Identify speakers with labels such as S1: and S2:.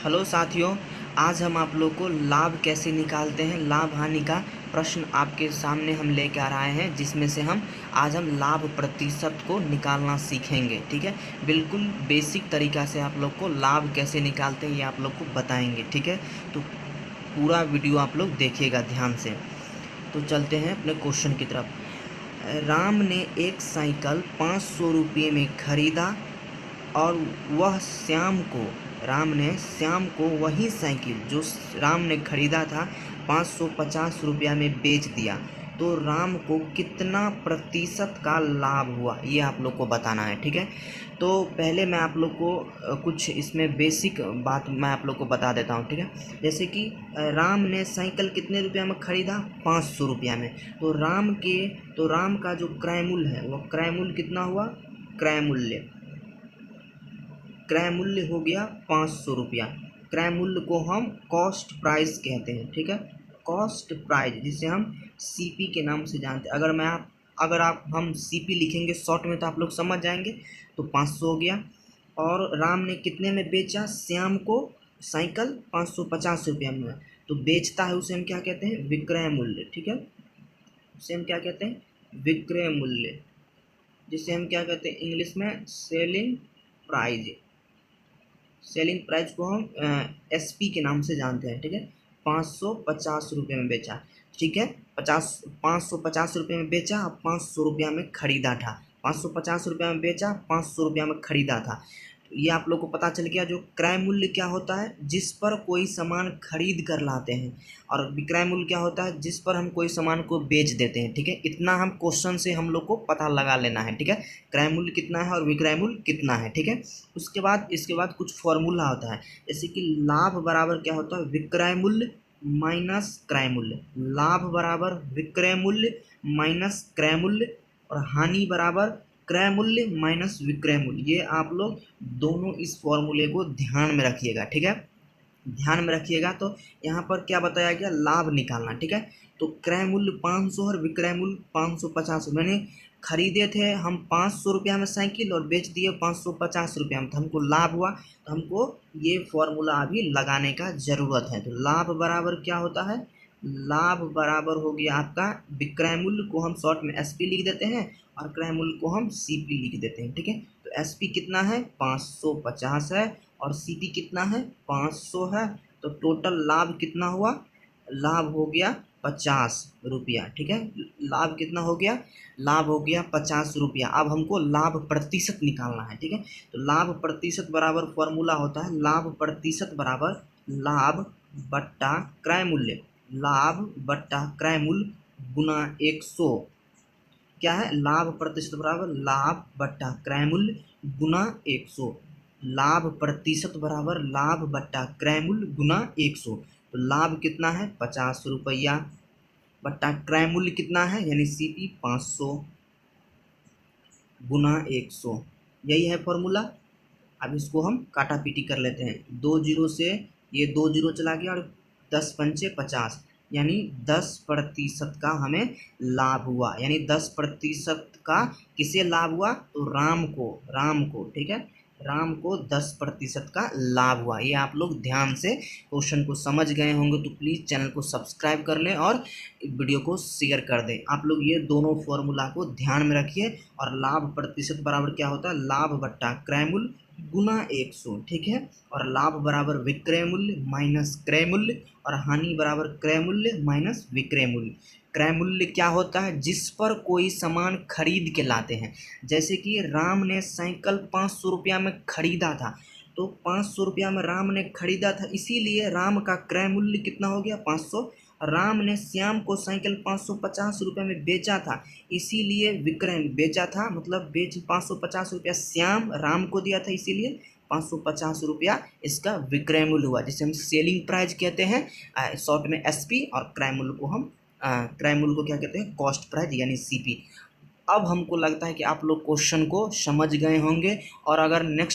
S1: Hello साथियों, आज हम आप लोग को लाभ कैसे निकालते हैं, लाभ हानि का प्रश्न आपके सामने हम लेकर आ रहे हैं, जिसमें से आज हम लाभ प्रतिशत को निकालना सीखेंगे। ठीक है, बिल्कुल बेसिक तरीका से आप लोग को लाभ कैसे निकालते हैं ये आप लोग को बताएंगे। ठीक है, तो पूरा वीडियो आप लोग देखिएगा ध्यान से। तो चलते हैं अपने क्वेश्चन की तरफ। राम ने एक साइकिल 500 रुपये में खरीदा और वह राम ने श्याम को वही साइकिल जो राम ने खरीदा था 550 रुपया में बेच दिया। तो राम को कितना प्रतिशत का लाभ हुआ ये आप लोग को बताना है। ठीक है, तो पहले मैं आप लोग को कुछ इसमें बेसिक बात मैं आप लोग को बता देता हूँ। ठीक है, जैसे कि राम ने साइकिल कितने रुपया में खरीदा, 500 रुपया में। तो राम का जो क्रय मूल्य है वो क्रय मूल्य कितना हुआ, क्रय मूल्य हो गया 500 रुपया। क्रय मूल्य को हम कॉस्ट प्राइस कहते हैं। ठीक है, कॉस्ट प्राइस जिसे हम सीपी के नाम से जानते हैं। अगर हम सीपी लिखेंगे शॉर्ट में तो आप लोग समझ जाएंगे। तो 500 हो गया। और राम ने कितने में बेचा, श्याम को साइकिल 550 रुपया में। तो बेचता है उसे हम क्या कहते हैं, विक्रय मूल्य। ठीक है, उसे हम क्या कहते हैं, विक्रय मूल्य, जिसे हम क्या कहते हैं इंग्लिश में सेलिंग प्राइज। सेलिंग प्राइस को हम एसपी के नाम से जानते हैं। ठीक है, 550 रुपये में बेचा। ठीक है, 550 रुपये में बेचा और 500 रुपया में खरीदा था। 550 रुपया में बेचा, 500 रुपया में खरीदा था। ये आप लोग को पता चल गया। जो क्रय मूल्य क्या होता है, जिस पर कोई सामान खरीद कर लाते हैं, और विक्रय मूल्य क्या होता है, जिस पर हम कोई सामान को बेच देते हैं। ठीक है, इतना हम क्वेश्चन से हम लोग को पता लगा लेना है। ठीक है, क्रय मूल्य कितना है और विक्रय मूल्य कितना है। ठीक है, इसके बाद कुछ फॉर्मूला होता है, जैसे कि लाभ बराबर क्या होता है, विक्रय मूल्य माइनस क्रय मूल्य। लाभ बराबर विक्रय मूल्य माइनस क्रय मूल्य, और हानि बराबर क्रय मूल्य माइनस विक्रय मूल्य। ये आप लोग दोनों इस फॉर्मूले को ध्यान में रखिएगा। ठीक है, ध्यान में रखिएगा। तो यहाँ पर क्या बताया गया, लाभ निकालना। ठीक है, तो क्रय मूल्य 500 और विक्रय मूल्य 550। मैंने खरीदे थे हम 500 रुपया में साइकिल और बेच दिए 550 रुपया में, तो हमको लाभ हुआ। तो हमको ये फॉर्मूला अभी लगाने का ज़रूरत है। तो लाभ बराबर क्या होता है, लाभ बराबर हो गया आपका विक्रय मूल्य को हम शॉर्ट में एसपी लिख देते हैं और क्रय मूल्य को हम सीपी लिख देते हैं। ठीक है, तो एसपी कितना है, 550 है, और सीपी कितना है, 500 है। तो टोटल लाभ कितना हुआ, लाभ हो गया 50 रुपया। ठीक है, लाभ कितना हो गया, लाभ हो गया 50 रुपया। अब हमको लाभ प्रतिशत निकालना है। ठीक है, तो लाभ प्रतिशत बराबर फॉर्मूला होता है, लाभ प्रतिशत बराबर लाभ बट्टा क्रय मूल्य, लाभ बट्टा क्रय मूल्य गुना 100। क्या है, लाभ प्रतिशत बराबर लाभ बट्टा क्रय मूल्य गुना 100। लाभ प्रतिशत बराबर लाभ बट्टा क्रय मूल्य गुना 100। तो लाभ कितना है, 50 रुपया, बट्टा क्रय मूल्य कितना है यानी सीपी 500 गुना 100। यही है फॉर्मूला। अब इसको हम काटा पीटी कर लेते हैं। 2 जीरो से ये 2 जीरो चला गया और 10 पंचे 50, यानी 10% का हमें लाभ हुआ। यानी 10% का किसे लाभ हुआ, तो राम को। ठीक है, राम को 10% का लाभ हुआ। ये आप लोग ध्यान से क्वेश्चन को समझ गए होंगे, तो प्लीज़ चैनल को सब्सक्राइब कर लें और वीडियो को शेयर कर दें। आप लोग ये दोनों फॉर्मूला को ध्यान में रखिए। और लाभ प्रतिशत बराबर क्या होता है, लाभ बट्टा क्रय मूल्य गुना 100। ठीक है, और लाभ बराबर विक्रय मूल्य माइनस क्रय मूल्य, और हानि बराबर क्रय मूल्य माइनस विक्रय मूल्य। क्रय मूल्य क्या होता है, जिस पर कोई सामान खरीद के लाते हैं। जैसे कि राम ने साइकिल 500 रुपया में खरीदा था, तो 500 रुपया में राम ने खरीदा था, इसीलिए राम का क्रय मूल्य कितना हो गया, 500। राम ने श्याम को साइकिल 550 रुपये में बेचा था, इसीलिए विक्रय बेचा था, मतलब 550 रुपया श्याम राम को दिया था, इसीलिए 550 रुपया इसका विक्रय मूल्य हुआ, जिसे हम सेलिंग प्राइस कहते हैं शॉर्ट में एसपी। और क्रय मूल्य को क्या कहते हैं, कॉस्ट प्राइस यानी सीपी। अब हमको लगता है कि आप लोग क्वेश्चन को समझ गए होंगे, और अगर नेक्स्ट